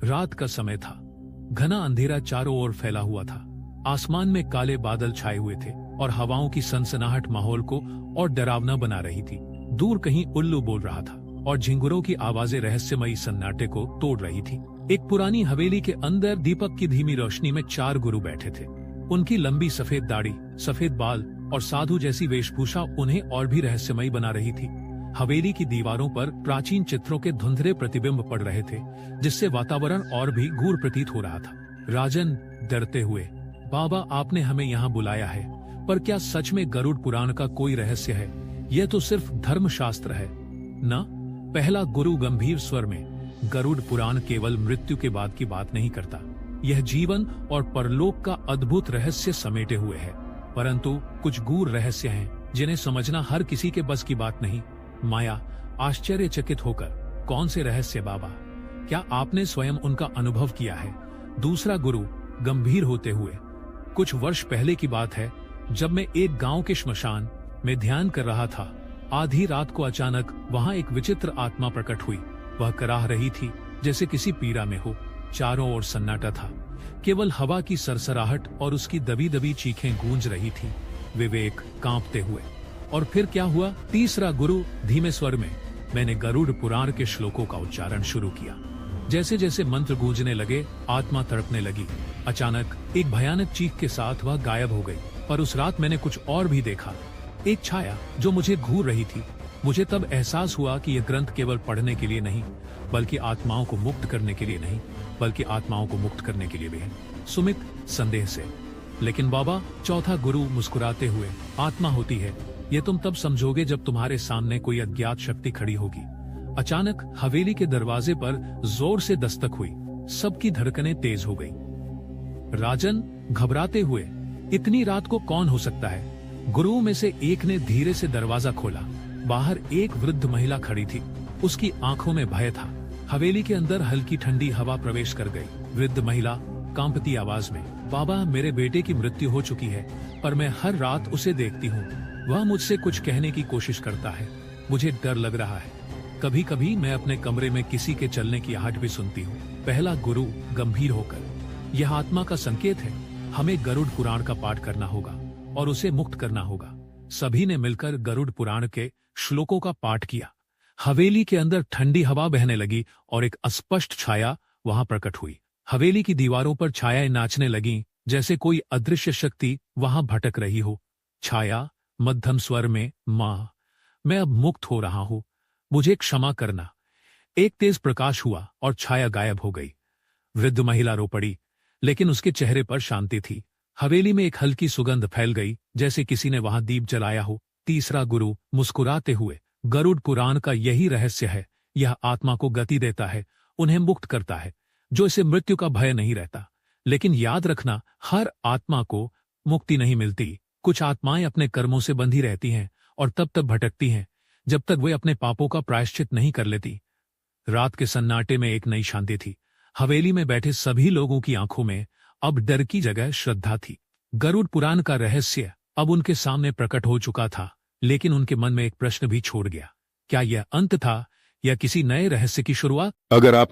रात का समय था। घना अंधेरा चारों ओर फैला हुआ था। आसमान में काले बादल छाए हुए थे और हवाओं की सनसनाहट माहौल को और डरावना बना रही थी। दूर कहीं उल्लू बोल रहा था और झिंगुरों की आवाजें रहस्यमयी सन्नाटे को तोड़ रही थी। एक पुरानी हवेली के अंदर दीपक की धीमी रोशनी में 4 गुरु बैठे थे। उनकी लंबी सफेद दाढ़ी, सफेद बाल और साधु जैसी वेशभूषा उन्हें और भी रहस्यमयी बना रही थी। हवेली की दीवारों पर प्राचीन चित्रों के धुंधले प्रतिबिंब पड़ रहे थे, जिससे वातावरण और भी गूढ़ प्रतीत हो रहा था। राजन डरते हुए, बाबा आपने हमें यहाँ बुलाया है, पर क्या सच में गरुड़ पुराण का कोई रहस्य है? यह तो सिर्फ धर्मशास्त्र है ना? पहला गुरु गंभीर स्वर में, गरुड़ पुराण केवल मृत्यु के बाद की बात नहीं करता। यह जीवन और परलोक का अद्भुत रहस्य समेटे हुए है, परंतु कुछ गूढ़ रहस्य हैं जिन्हें समझना हर किसी के बस की बात नहीं। माया आश्चर्यचकित होकर, कौन से रहस्य बाबा? क्या आपने स्वयं उनका अनुभव किया है? दूसरा गुरु गंभीर होते हुए, कुछ वर्ष पहले की बात है, जब मैं एक गांव के श्मशान में ध्यान कर रहा था। आधी रात को अचानक वहां एक विचित्र आत्मा प्रकट हुई। वह कराह रही थी जैसे किसी पीड़ा में हो। चारों ओर सन्नाटा था, केवल हवा की सरसराहट और उसकी दबी दबी चीखें गूंज रही थी। विवेक कांपते हुए, और फिर क्या हुआ? तीसरा गुरु धीमे स्वर में, मैंने गरुड़ पुराण के श्लोकों का उच्चारण शुरू किया। जैसे जैसे मंत्र गूंजने लगे, आत्मा तड़पने लगी। अचानक एक भयानक चीख के साथ वह गायब हो गई। पर उस रात मैंने कुछ और भी देखा, एक छाया जो मुझे घूर रही थी। मुझे तब एहसास हुआ कि यह ग्रंथ केवल पढ़ने के लिए नहीं, बल्कि आत्माओं को मुक्त करने के लिए नहीं, बल्कि आत्माओं को मुक्त करने के लिए भी है। सुमित संदेह से, लेकिन बाबा, चौथा गुरु मुस्कुराते हुए, आत्मा होती है, ये तुम तब समझोगे जब तुम्हारे सामने कोई अज्ञात शक्ति खड़ी होगी। अचानक हवेली के दरवाजे पर जोर से दस्तक हुई। सबकी धड़कनें तेज हो गई। राजन घबराते हुए, इतनी रात को कौन हो सकता है? गुरुओं में से एक ने धीरे से दरवाजा खोला। बाहर एक वृद्ध महिला खड़ी थी। उसकी आंखों में भय था। हवेली के अंदर हल्की ठंडी हवा प्रवेश कर गई। वृद्ध महिला कांपती आवाज में, बाबा, मेरे बेटे की मृत्यु हो चुकी है, पर मैं हर रात उसे देखती हूँ। वह मुझसे कुछ कहने की कोशिश करता है। मुझे डर लग रहा है। कभी कभी मैं अपने कमरे में किसी के चलने की आहट भी सुनती हूँ। पहला गुरु गंभीर होकर, यह आत्मा का संकेत है। हमें गरुड़ पुराण का पाठ करना होगा और उसे मुक्त करना होगा। सभी ने मिलकर गरुड़ पुराण के श्लोकों का पाठ किया। हवेली के अंदर ठंडी हवा बहने लगी और एक अस्पष्ट छाया वहां प्रकट हुई। हवेली की दीवारों पर छायाएं नाचने लगीं, जैसे कोई अदृश्य शक्ति वहां भटक रही हो। छाया मध्यम स्वर में, मां, मैं अब मुक्त हो रहा हूं, मुझे क्षमा करना। एक तेज प्रकाश हुआ और छाया गायब हो गई। वृद्ध महिला रो पड़ी, लेकिन उसके चेहरे पर शांति थी। हवेली में एक हल्की सुगंध फैल गई, जैसे किसी ने वहां दीप जलाया हो। तीसरा गुरु मुस्कुराते हुए, गरुड़ पुराण का यही रहस्य है। यह आत्मा को गति देता है, उन्हें मुक्त करता है, जो इसे मृत्यु का भय नहीं रहता। लेकिन याद रखना, हर आत्मा को मुक्ति नहीं मिलती। कुछ आत्माएं अपने कर्मों से बंधी रहती हैं और तब तक भटकती हैं जब तक वे अपने पापों का प्रायश्चित नहीं कर लेती। रात के सन्नाटे में एक नई शांति थी। हवेली में बैठे सभी लोगों की आंखों में अब डर की जगह श्रद्धा थी। गरुड़ पुराण का रहस्य अब उनके सामने प्रकट हो चुका था, लेकिन उनके मन में एक प्रश्न भी छोड़ गया। क्या यह अंत था या किसी नए रहस्य की शुरुआत? अगर आप